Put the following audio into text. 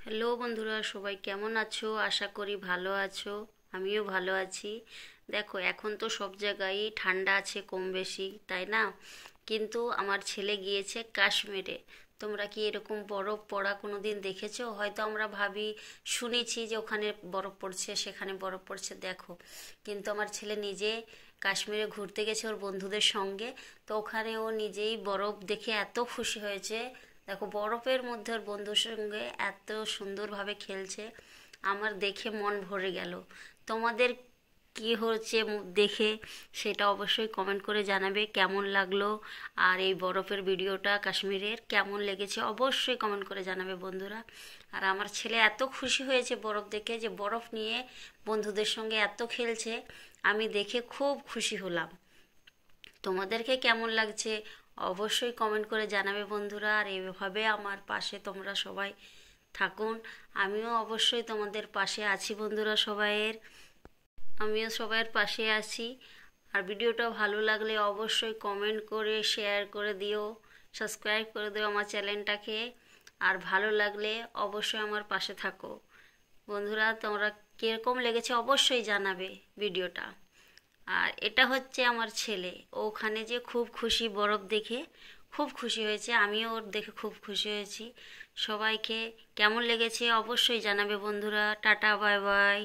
Hello বন্ধুরা, সবাই কেমন আছো? আশা করি ভালো আছো। আমিও ভালো আছি। দেখো, এখন তো সব জায়গায়ই ঠান্ডা আছে কম বেশি, তাই না? কিন্তু আমার ছেলে গিয়েছে কাশ্মীরে। তোমরা কি এরকম বরফ পড়া কোনো দিন দেখেছো? হয়তো আমরা ভাবি, শুনেছি যে ওখানে বরফ পড়ছে, সেখানে বরফ পড়ছে, দেখো। কিন্তু আমার ছেলে নিজে কাশ্মীরে ঘুরতে গেছে ওর বন্ধুদের সঙ্গে। তো ওখানে ও নিজেই বরফ দেখে এত খুশি হয়েছে। দেখো, বরফের মধ্যে ওর বন্ধুর সঙ্গে এত সুন্দরভাবে খেলছে, আমার দেখে মন ভরে গেল। তোমাদের কি হচ্ছে দেখে, সেটা অবশ্যই কমেন্ট করে জানাবে কেমন লাগলো। আর এই বরফের ভিডিওটা কাশ্মীরের কেমন লেগেছে অবশ্যই কমেন্ট করে জানাবে বন্ধুরা। আর আমার ছেলে এত খুশি হয়েছে বরফ দেখে, যে বরফ নিয়ে বন্ধুদের সঙ্গে এত খেলছে, আমি দেখে খুব খুশি হলাম। তোমাদেরকে কেমন লাগছে অবশ্যই কমেন্ট করে জানাবে বন্ধুরা। আর এইভাবে আমার পাশে তোমরা সবাই থাকুন। আমিও অবশ্যই তোমাদের পাশে আছি বন্ধুরা, আমিও সবাইয়ের পাশে আছি। আর ভিডিওটা ভালো লাগলে অবশ্যই কমেন্ট করে শেয়ার করে দিও, সাবস্ক্রাইব করে দিও আমার চ্যানেলটাকে। আর ভালো লাগলে অবশ্যই আমার পাশে থাকো বন্ধুরা। তোমরা কীরকম লেগেছে অবশ্যই জানাবে ভিডিওটা। আর এটা হচ্ছে আমার ছেলে, ও ওখানে যে খুব খুশি, বরফ দেখে খুব খুশি হয়েছে, আমিও ওর দেখে খুব খুশি হয়েছি। সবাইকে কেমন লেগেছে অবশ্যই জানাবে বন্ধুরা। Tata, bye bye.